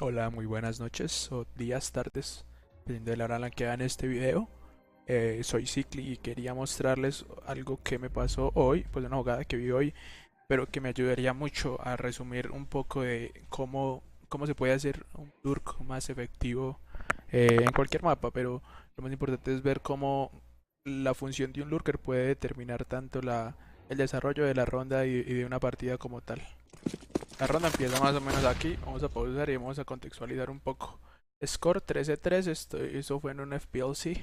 Hola, muy buenas noches o días, tardes, dependiendo de la hora en la que vean este video. Soy Cicli y quería mostrarles algo que me pasó hoy, pues una jugada que vi hoy, pero que me ayudaría mucho a resumir un poco de cómo se puede hacer un lurk más efectivo en cualquier mapa, pero lo más importante es ver cómo la función de un lurker puede determinar tanto el desarrollo de la ronda y de una partida como tal. La ronda empieza más o menos aquí. Vamos a pausar y vamos a contextualizar un poco. Score 13-3. Eso fue en un FPLC.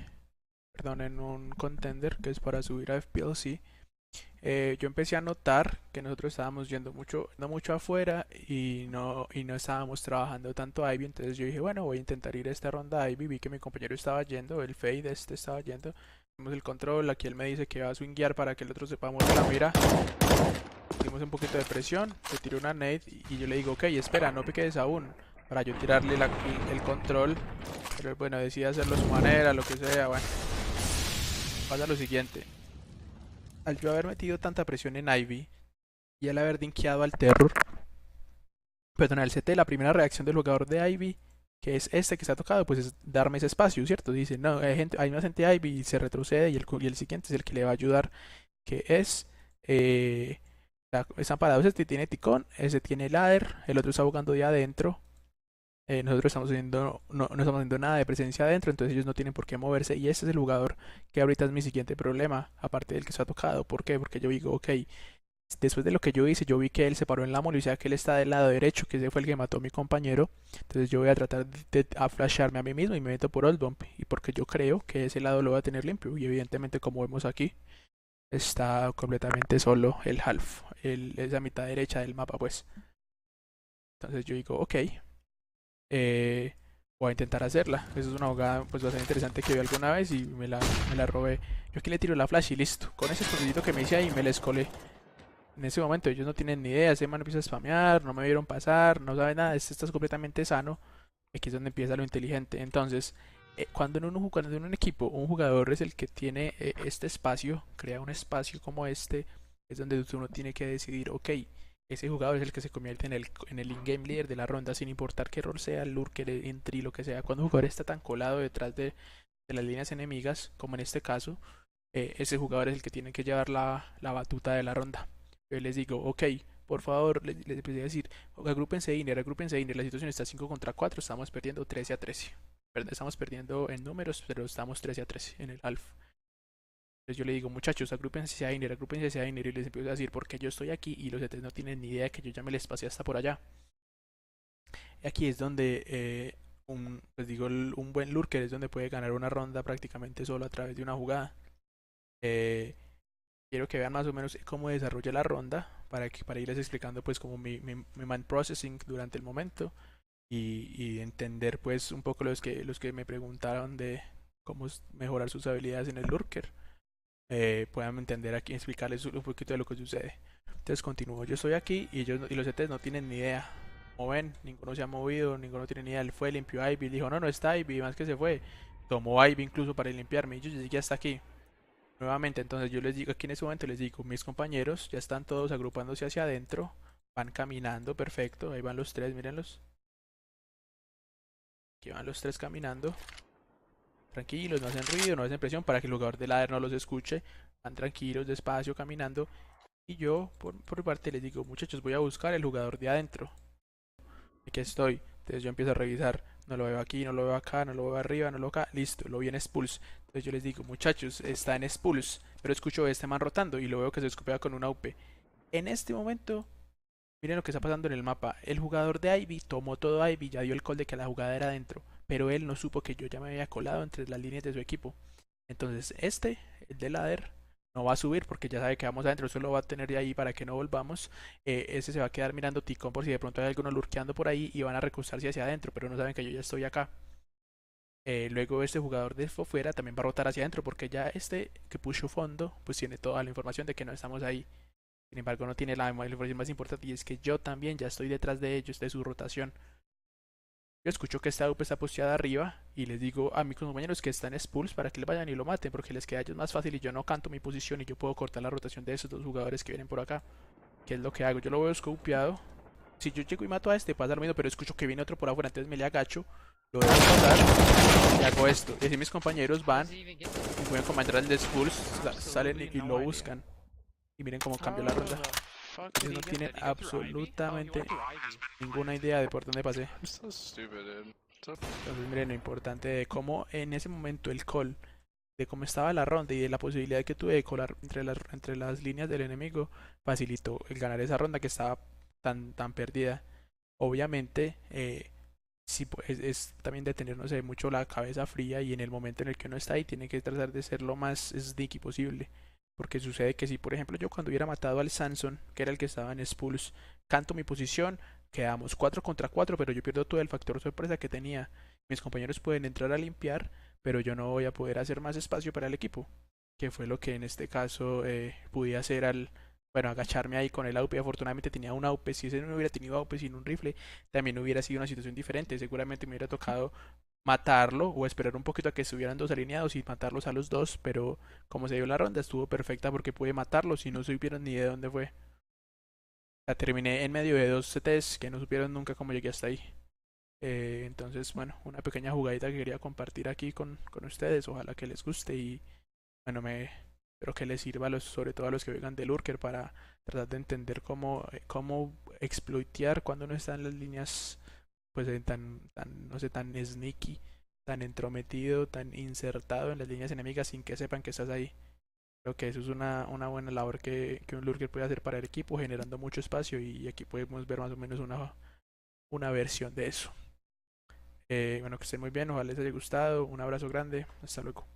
Perdón, en un contender que es para subir a FPLC. Yo empecé a notar que nosotros estábamos yendo mucho, no mucho afuera y no estábamos trabajando tanto Ivy. Entonces yo dije, bueno, voy a intentar ir a esta ronda Ivy. Vi que mi compañero estaba yendo, el Fade estaba yendo. Tenemos el control. Aquí él me dice que va a swinguear para que el otro sepa mover la mira. Hicimos un poquito de presión, se tiró una nade y yo le digo, ok, espera, no piques aún, para yo tirarle el control, pero bueno, decide hacerlo a su manera, lo que sea, bueno, pasa lo siguiente, al yo haber metido tanta presión en Ivy y al haber dinkeado al Terror, perdón, al CT, la primera reacción del jugador de Ivy, que es este que está tocado, pues es darme ese espacio, ¿cierto? Dice, no, hay más gente Ivy y se retrocede y el siguiente es el que le va a ayudar, que es... Eh, están parados, este tiene ticón, ese tiene ladder, el otro está jugando de adentro. Nosotros estamos haciendo, no estamos haciendo nada de presencia adentro, entonces ellos no tienen por qué moverse. Y este es el jugador que ahorita es mi siguiente problema, aparte del que se ha tocado. ¿Por qué? Porque yo digo, ok, después de lo que yo hice, yo vi que él se paró en la mole, o sea que él está del lado derecho, que ese fue el que mató a mi compañero. Entonces yo voy a tratar de flashearme a mí mismo y me meto por Old Bump. Y porque yo creo que ese lado lo voy a tener limpio. Y evidentemente, como vemos aquí, está completamente solo el half, esa mitad derecha del mapa, pues. Entonces yo digo, ok, eh, voy a intentar hacerla. Eso es una jugada pues bastante interesante que vi alguna vez y me la robé. Yo aquí le tiro la flash y listo. Con ese escondidito que me hice ahí me la escolé. En ese momento ellos no tienen ni idea, ese man empieza a spamear, no me vieron pasar, no sabe nada, este está completamente sano. Aquí es donde empieza lo inteligente. Entonces, cuando en un equipo un jugador es el que tiene este espacio, crea un espacio como este, es donde uno tiene que decidir, ok, ese jugador es el que se convierte en el in-game leader de la ronda, sin importar qué rol sea, el lurker, el entry, lo que sea. Cuando un jugador está tan colado detrás de las líneas enemigas, como en este caso, ese jugador es el que tiene que llevar la batuta de la ronda. Yo les digo, ok, por favor, les empecé a decir, agrúpense Iner, la situación está 5 contra 4, estamos perdiendo 13-13. Estamos perdiendo en números, pero estamos 13-13 en el half. Entonces yo le digo, muchachos, agrúpense a Iner, y les empiezo a decir, porque yo estoy aquí y los ETs no tienen ni idea de que yo ya me les pasé hasta por allá. Y aquí es donde, pues digo, un buen lurker es donde puede ganar una ronda prácticamente solo a través de una jugada. Eh, Quiero que vean más o menos cómo desarrolla la ronda para irles explicando pues como mi mind processing durante el momento y entender pues un poco los que me preguntaron de cómo mejorar sus habilidades en el lurker, puedan entender aquí, explicarles un poquito de lo que sucede. Entonces continúo, yo estoy aquí y ellos y los ETs no tienen ni idea. Como ven, ninguno se ha movido, ninguno tiene ni idea. Él fue, limpió a Ivy, dijo no, no está Ivy, más que se fue. Tomó a Ivy incluso para limpiarme y yo llegué hasta aquí. Nuevamente, entonces yo les digo, aquí en este momento les digo, mis compañeros ya están todos agrupándose hacia adentro, van caminando, perfecto, ahí van los tres, mírenlos, aquí van los tres caminando, tranquilos, no hacen ruido, no hacen presión para que el jugador de ladder no los escuche, van tranquilos, despacio, caminando, y yo por parte les digo, muchachos, voy a buscar el jugador de adentro, aquí estoy, entonces yo empiezo a revisar, no lo veo aquí, no lo veo acá, no lo veo arriba, no lo veo acá, listo, lo vi en Spulse. Entonces yo les digo, muchachos, está en Spulse, pero escucho a este man rotando y lo veo que se escopea con una UP. En este momento, miren lo que está pasando en el mapa. El jugador de Ivy tomó todo Ivy, ya dio el call de que la jugada era adentro, pero él no supo que yo ya me había colado entre las líneas de su equipo. Entonces el de ladder, no va a subir porque ya sabe que vamos adentro, solo va a tener de ahí para que no volvamos. Ese se va a quedar mirando ticón por si de pronto hay alguno lurkeando por ahí y van a recostarse hacia adentro, pero no saben que yo ya estoy acá. Luego este jugador de fuera también va a rotar hacia adentro porque ya este que puso fondo pues tiene toda la información de que no estamos ahí. Sin embargo no tiene la información más importante y es que yo también ya estoy detrás de ellos, de su rotación. Yo escucho que esta AWP está posteada arriba y les digo a mis compañeros que están spools para que les vayan y lo maten porque les queda a ellos más fácil y yo no canto mi posición y yo puedo cortar la rotación de esos dos jugadores que vienen por acá. ¿Qué es lo que hago? Yo lo veo scopeado, si yo llego y mato a este, pasa lo mismo, pero escucho que viene otro por afuera, entonces me le agacho, lo dejo pasar y hago esto. Y así mis compañeros van y pueden comandar al de Skulls, salen y lo buscan. Y miren cómo cambió la ronda. Ellos no tienen absolutamente ninguna idea de por dónde pasé. Entonces miren lo importante de cómo en ese momento el call, de cómo estaba la ronda y de la posibilidad que tuve de colar entre las líneas del enemigo, facilitó el ganar esa ronda que estaba tan perdida. Obviamente, sí, pues, es también de tener, no sé, mucho la cabeza fría y en el momento en el que uno está ahí tiene que tratar de ser lo más sneaky posible. Porque sucede que si, por ejemplo, yo cuando hubiera matado al Sanson, que era el que estaba en Spulse, canto mi posición, quedamos 4 contra 4, pero yo pierdo todo el factor sorpresa que tenía. Mis compañeros pueden entrar a limpiar, pero yo no voy a poder hacer más espacio para el equipo. Que fue lo que en este caso pude hacer al, bueno, agacharme ahí con el AWP. Afortunadamente tenía un AWP. Si ese no hubiera tenido AWP sin un rifle, también hubiera sido una situación diferente. Seguramente me hubiera tocado matarlo o esperar un poquito a que estuvieran dos alineados y matarlos a los dos. Pero como se dio la ronda, estuvo perfecta porque pude matarlos y no supieron ni de dónde fue. La terminé en medio de dos CTs que no supieron nunca cómo llegué hasta ahí. Entonces, bueno, una pequeña jugadita que quería compartir aquí con ustedes. Ojalá que les guste y bueno, espero que les sirva sobre todo a los que vengan de Lurker para tratar de entender cómo exploitear cuando uno está en las líneas, pues no sé, tan sneaky, tan entrometido, tan insertado en las líneas enemigas sin que sepan que estás ahí. Creo que eso es una buena labor que un Lurker puede hacer para el equipo, generando mucho espacio y aquí podemos ver más o menos una versión de eso. Bueno, que estén muy bien, ojalá les haya gustado, un abrazo grande, hasta luego.